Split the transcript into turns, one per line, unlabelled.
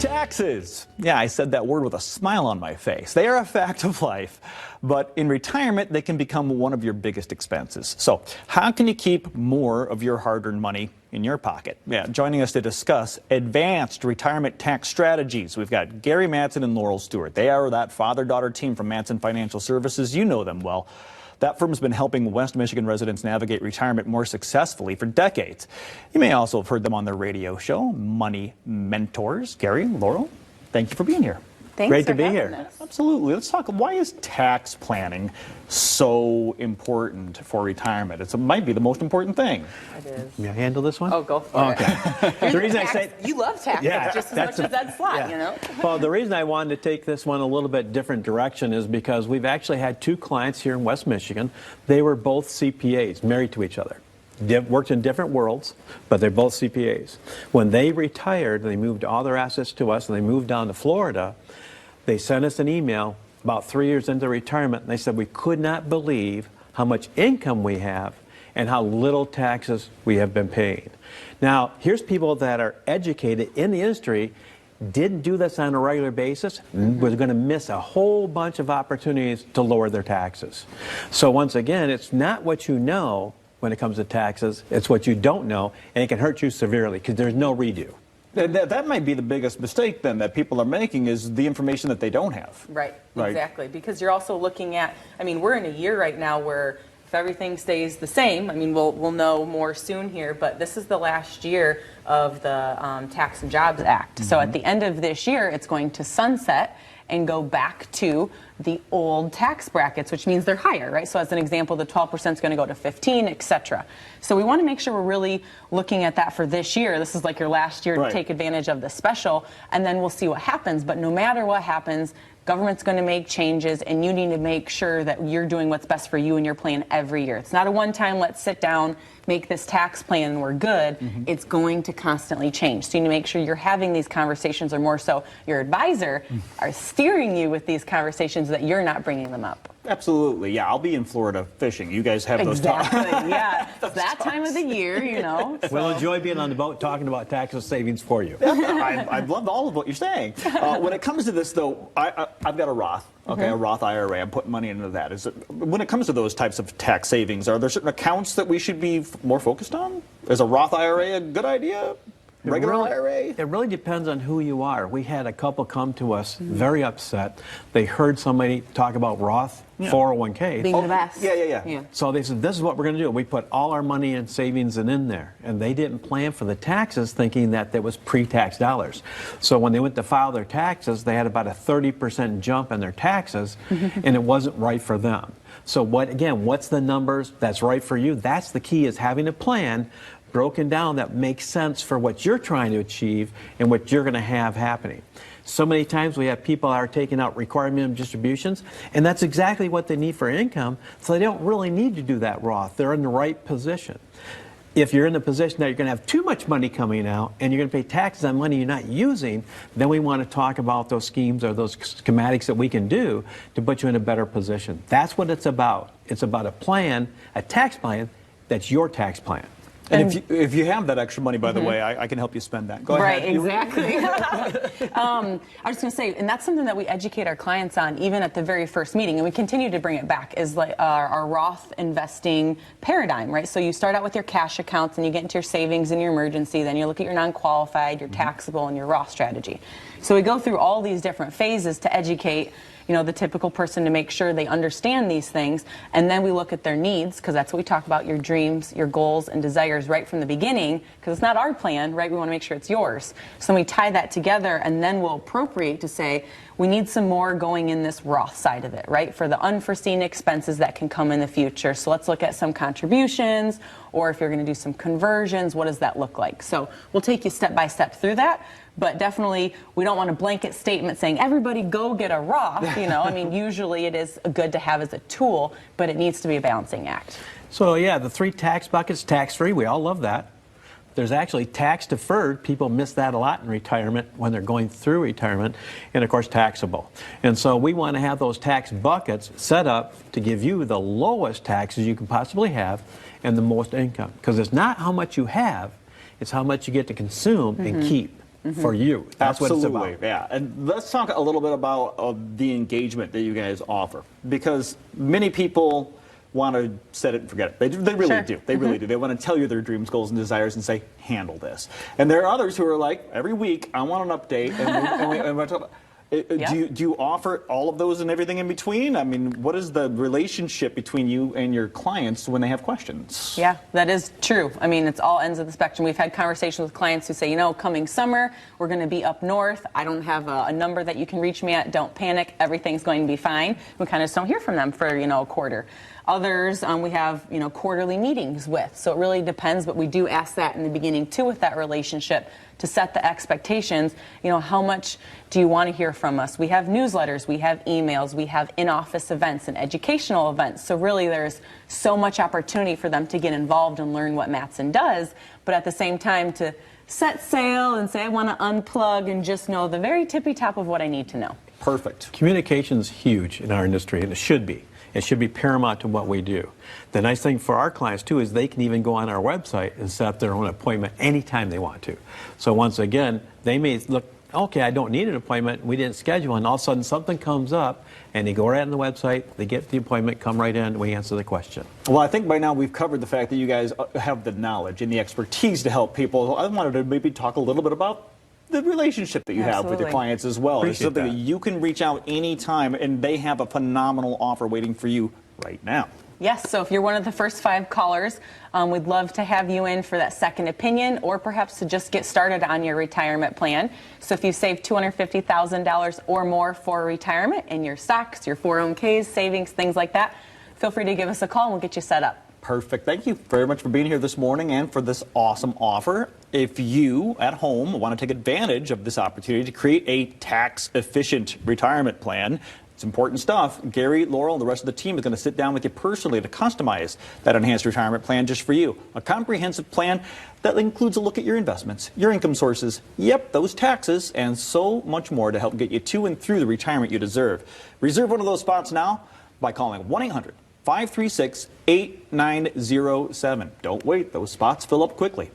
Taxes. Yeah, I said that word with a smile on my face. They are a fact of life, but in retirement, they can become one of your biggest expenses. So how can you keep more of your hard-earned money in your pocket? Yeah, joining us to discuss advanced retirement tax strategies, we've got Gary Mattson and Laurel Steward. They are that father-daughter team from Mattson Financial Services. You know them well. That firm's been helping West Michigan residents navigate retirement more successfully for decades. You may also have heard them on their radio show, Money Mentors. Gary, Laurel, thank you for being here.
Thanks
Great
for
to be
having
here.
us.
Absolutely. Let's talk. Why is tax planning so important for retirement? It might be the most important thing.
It is.
May I handle this one?
Oh, go for it.
The reason I say
You love taxes just as much as that slot, you know?
Well, the reason I wanted to take this one a little bit different direction is because we've actually had two clients here in West Michigan. They were both CPAs, married to each other. Worked in different worlds, but they're both CPAs. When they retired, they moved all their assets to us, and they moved down to Florida. They sent us an email about 3 years into retirement, and they said we could not believe how much income we have and how little taxes we have been paying. Now, here's people that are educated in the industry, didn't do this on a regular basis, was going to miss a whole bunch of opportunities to lower their taxes. So once again, it's not what you know when it comes to taxes, it's what you don't know, and it can hurt you severely because there's no redo.
that might be the biggest mistake then that people are making, is the information that they don't have.
Right, exactly. Because you're also looking at, I mean, we're in a year right now where if everything stays the same, I mean, we'll know more soon here, but this is the last year of the Tax and Jobs Act. So at the end of this year, it's going to sunset and go back to the old tax brackets, which means they're higher, right? So as an example, the 12% is going to go to 15, etc. So we want to make sure we're really looking at that for this year. This is like your last year to take advantage of the special, and then we'll see what happens. But no matter what happens, government's going to make changes, and you need to make sure that you're doing what's best for you and your plan every year. It's not a one-time, let's sit down, make this tax plan, and we're good. It's going to constantly change. So you need to make sure you're having these conversations, or more so, your advisor are steering you with these conversations, that you're not bringing them up.
Absolutely. Yeah, I'll be in Florida fishing. You guys have those talks.
Exactly, yeah. It's that time of the year, you know. So.
We'll enjoy being on the boat talking about taxes savings for you.
I've loved all of what you're saying. When it comes to this, though, I've got a Roth, a Roth IRA. I'm putting money into that. When it comes to those types of tax savings, are there certain accounts that we should be more focused on? Is a Roth IRA a good idea? Regular IRA?
It really depends on who you are. We had a couple come to us very upset. They heard somebody talk about Roth 401k.
Being the best.
Yeah.
So they said, this is what we're going to do. We put all our money in savings and in there. And they didn't plan for the taxes, thinking that there was pre-tax dollars. So when they went to file their taxes, they had about a 30% jump in their taxes, and it wasn't right for them. So what's the numbers that's right for you? That's the key, is having a plan broken down that makes sense for what you're trying to achieve and what you're going to have happening. So many times we have people that are taking out required minimum distributions, and that's exactly what they need for income, so they don't really need to do that Roth. They're in the right position. If you're in the position that you're going to have too much money coming out and you're going to pay taxes on money you're not using, then we want to talk about those schemes or those schematics that we can do to put you in a better position. That's what it's about. It's about a plan, a tax plan, that's your tax plan.
And if you have that extra money, by the way, I can help you spend that. Go ahead.
Right, exactly. I was going to say, and that's something that we educate our clients on even at the very first meeting, and we continue to bring it back, is like our Roth investing paradigm, right? So you start out with your cash accounts, and you get into your savings and your emergency, then you look at your non-qualified, your taxable, and your Roth strategy. So we go through all these different phases to educate the typical person, to make sure they understand these things. And then we look at their needs, because that's what we talk about, your dreams, your goals, and desires right from the beginning, because it's not our plan, right? We want to make sure it's yours. So then we tie that together, and then we'll appropriate to say, we need some more going in this Roth side of it, right? For the unforeseen expenses that can come in the future. So let's look at some contributions, or if you're going to do some conversions, what does that look like? So we'll take you step by step through that. But definitely, we don't want a blanket statement saying, everybody go get a Roth. I mean, usually it is good to have as a tool, but it needs to be a balancing act.
So yeah, the 3 tax buckets, tax-free, we all love that. There's actually tax-deferred. People miss that a lot in retirement when they're going through retirement. And of course, taxable. And so we want to have those tax buckets set up to give you the lowest taxes you can possibly have and the most income. Because it's not how much you have, it's how much you get to consume and keep. for you. That's what it's
Absolutely,
about.
yeah. And let's talk a little bit about the engagement that you guys offer, because many people want to set it and forget it. They really
Sure.
do. They really do. They want to tell you their dreams, goals, and desires and say, handle this. And there are others who are like, every week, I want an update. And we talk,
Yeah.
do you offer all of those and everything in between? I mean, what is the relationship between you and your clients when they have questions?
Yeah, that is true. I mean, it's all ends of the spectrum. We've had conversations with clients who say, you know, coming summer, we're going to be up north. I don't have a number that you can reach me at. Don't panic. Everything's going to be fine. We kind of just don't hear from them for, you know, a quarter. Others we have, you know, quarterly meetings with. So it really depends, but we do ask that in the beginning too with that relationship to set the expectations. You know, how much do you want to hear from us? We have newsletters, we have emails, we have in-office events and educational events. So really there's so much opportunity for them to get involved and learn what Mattson does, but at the same time to set sail and say, I want to unplug and just know the very tippy top of what I need to know.
Perfect.
Communication's huge in our industry, and it should be. It should be paramount to what we do. The nice thing for our clients, too, is they can even go on our website and set up their own appointment anytime they want to. So once again, they may look, okay, I don't need an appointment, we didn't schedule, and all of a sudden something comes up, and they go right on the website, they get the appointment, come right in, and we answer the question.
Well, I think by now we've covered the fact that you guys have the knowledge and the expertise to help people. I wanted to maybe talk a little bit about the relationship that you have with your
Absolutely.
clients as well. It's
Appreciate
something that
that.
you can reach out anytime, and they have a phenomenal offer waiting for you right now.
Yes, so if you're one of the first 5 callers, we'd love to have you in for that second opinion or perhaps to just get started on your retirement plan. So if you save $250,000 or more for retirement in your stocks, your 401ks, savings, things like that, feel free to give us a call and we'll get you set up.
Perfect. Thank you very much for being here this morning and for this awesome offer. If you at home want to take advantage of this opportunity to create a tax-efficient retirement plan, it's important stuff. Gary, Laurel, and the rest of the team is going to sit down with you personally to customize that enhanced retirement plan just for you. A comprehensive plan that includes a look at your investments, your income sources, yep, those taxes, and so much more to help get you to and through the retirement you deserve. Reserve one of those spots now by calling 1-800-536-8907. Don't wait, those spots fill up quickly.